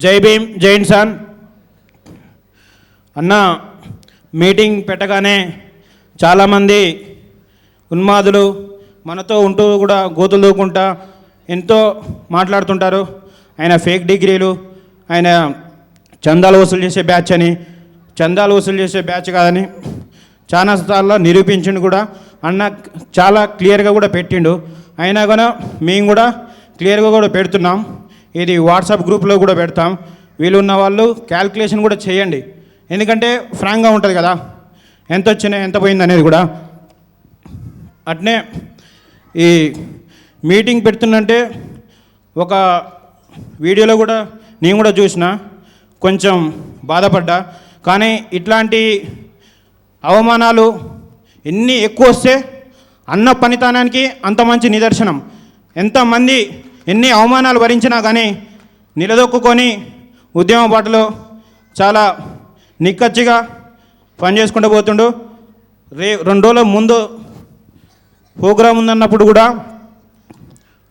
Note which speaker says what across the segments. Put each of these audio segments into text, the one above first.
Speaker 1: జై భీమ్, జై ఇన్సాన్. అన్న మీటింగ్ పెట్టగానే చాలామంది ఉన్మాదులు మనతో ఉంటూ కూడా గోతులు దూకుంటా ఎంతో మాట్లాడుతుంటారు. ఆయన ఫేక్ డిగ్రీలు, ఆయన చందాలు వసూలు చేసే బ్యాచ్ అని, చందాలు వసూలు చేసే బ్యాచ్ కాదని చాలా సార్లు నిరూపించిండు కూడా. అన్న చాలా క్లియర్గా కూడా పెట్టిండు. అయినా కూడా మేము కూడా క్లియర్గా కూడా పెడుతున్నాం. ఇది వాట్సాప్ గ్రూప్లో కూడా పెడతాం. వీళ్ళు ఉన్న వాళ్ళు క్యాల్కులేషన్ కూడా చేయండి, ఎందుకంటే ఫ్రాంక్గా ఉంటుంది కదా ఎంత వచ్చినా ఎంత పోయింది అనేది కూడా. అట్నే ఈ మీటింగ్ పెడుతుందంటే ఒక వీడియోలో కూడా నేను కూడా చూసిన, కొంచెం బాధపడ్డా. కానీ ఇట్లాంటి అవమానాలు ఎన్ని ఎక్కువ వస్తే అన్న పనితనానికి అంత మంచి నిదర్శనం. ఎంతమంది ఎన్ని అవమానాలు భరించినా కానీ నిలదొక్కుని ఉద్యమ బాటలో చాలా నిక్కచ్చిగా పనిచేసుకుంటూ పోతుండు. 2 రోజుల ముందు ప్రోగ్రాం ఉందన్నప్పుడు కూడా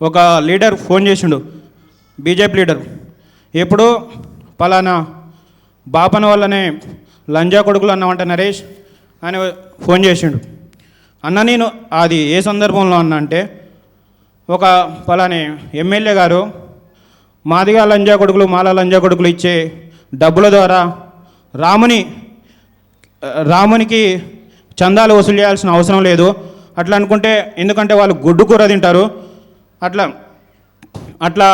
Speaker 1: ఒక లీడర్ ఫోన్ చేసిండు, బీజేపీ లీడర్. ఎప్పుడు పలానా బాపన వల్లనే లంజా కొడుకులు అన్నమాట నరేష్ అని ఫోన్ చేసిండు. అన్న నేను అది ఏ సందర్భంలో అన్న అంటే, ఒక పలాని ఎమ్మెల్యే గారు మాదిగా లంజా కొడుకులు, మాలా లంజా కొడుకులు ఇచ్చే డబ్బుల ద్వారా రామునికి చందాలు వసూలు చేయాల్సిన అవసరం లేదు అట్లా అనుకుంటే, ఎందుకంటే వాళ్ళు గుడ్డు కూర తింటారు. అట్లా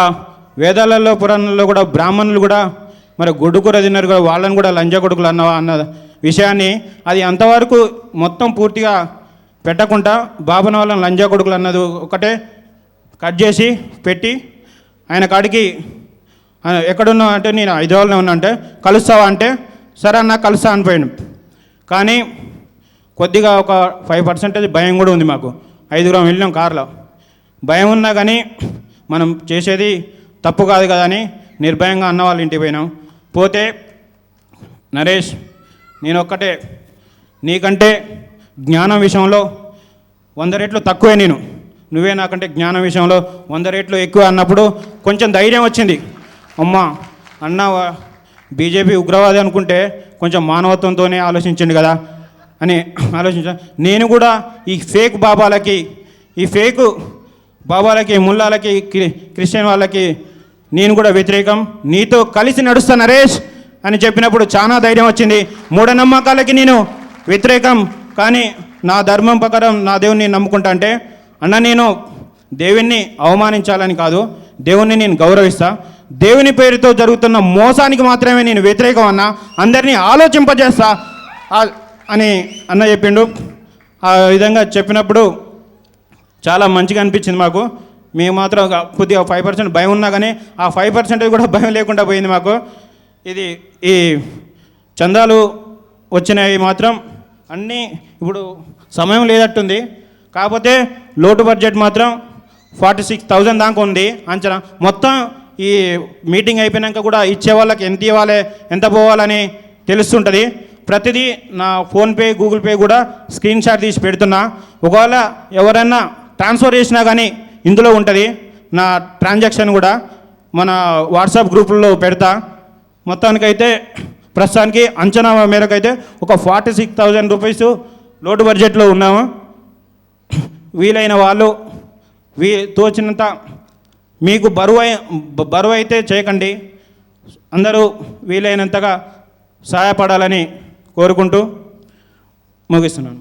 Speaker 1: వేదాలలో పురాణాల్లో కూడా బ్రాహ్మణులు కూడా మరి గుడ్డు కూర తిన్నారు కూడా, వాళ్ళని కూడా లంజా కొడుకులు అన్న విషయాన్ని అది అంతవరకు మొత్తం పూర్తిగా పెట్టకుండా బాబన వాళ్ళని లంజా కొడుకులు అన్నది ఒకటే కట్ చేసి పెట్టి ఆయన కాడికి ఎక్కడున్నా అంటే నేను హైదరాబాద్లో ఉన్నా అంటే కలుస్తావా అంటే సరే అన్న కలుస్తా అనిపోయాను. కానీ కొద్దిగా ఒక 5% భయం కూడా ఉంది మాకు. 5 వెళ్ళినాం కార్లో. భయం ఉన్నా కానీ మనం చేసేది తప్పు కాదు కదా అని నిర్భయంగా అన్న వాళ్ళ ఇంటికి పోయినాం. పోతే నరేష్ నేను ఒక్కటే, నీకంటే జ్ఞానం విషయంలో 100 రెట్లు తక్కువే, నువ్వే నాకంటే జ్ఞానం విషయంలో 100 రెట్లు ఎక్కువ అన్నప్పుడు కొంచెం ధైర్యం వచ్చింది. అమ్మా అన్న బీజేపీ ఉగ్రవాది అనుకుంటే కొంచెం మానవత్వంతోనే ఆలోచించండి కదా అని ఆలోచించా. నేను కూడా ఈ ఫేక్ బాబాలకి ముల్లాలకి క్రిస్టియన్ వాళ్ళకి నేను కూడా వ్యతిరేకం, నీతో కలిసి నడుస్తా నరేష్ అని చెప్పినప్పుడు చాలా ధైర్యం వచ్చింది. మూఢనమ్మకాలకి నేను వ్యతిరేకం, కానీ నా ధర్మం ప్రకారం నా దేవుని నమ్ముకుంటా అంటే, అన్న నేను దేవుణ్ణి అవమానించాలని కాదు, దేవుణ్ణి నేను గౌరవిస్తా, దేవుని పేరుతో జరుగుతున్న మోసానికి మాత్రమే నేను వ్యతిరేకం అన్న, అందరినీ ఆలోచింపజేస్తా అని అన్న చెప్పిండు. ఆ విధంగా చెప్పినప్పుడు చాలా మంచిగా అనిపించింది మాకు. మేము మాత్రం కొద్దిగా 5% భయం ఉన్నా కానీ ఆ 5% కూడా భయం లేకుండా పోయింది మాకు. ఈ చందాలు వచ్చినవి మాత్రం అన్నీ ఇప్పుడు సమయం లేదట్టుంది. కాకపోతే లోటు బడ్జెట్ మాత్రం 46,000 దాకా ఉంది అంచనా. మొత్తం ఈ మీటింగ్ అయిపోయాక కూడా ఇచ్చే వాళ్ళకి ఎంత ఇవ్వాలి, ఎంత పోవాలని తెలుస్తుంటుంది. ప్రతిదీ నా ఫోన్పే, గూగుల్ పే కూడా స్క్రీన్ షాట్ తీసి పెడుతున్నా. ఒకవేళ ఎవరైనా ట్రాన్స్ఫర్ చేసినా కానీ ఇందులో ఉంటుంది నా ట్రాన్సాక్షన్ కూడా మన వాట్సాప్ గ్రూపుల్లో పెడతా. మొత్తానికైతే ప్రస్తుతానికి అంచనా మేరకు అయితే ఒక 46,000 రూపీస్ లోటు బడ్జెట్లో ఉన్నాము. వీలైన వాళ్ళు తోచినంత మీకు బరువు అయితే చేయకండి, అందరూ వీలైనంతగా సహాయపడాలని కోరుకుంటూ ముగిస్తున్నాను.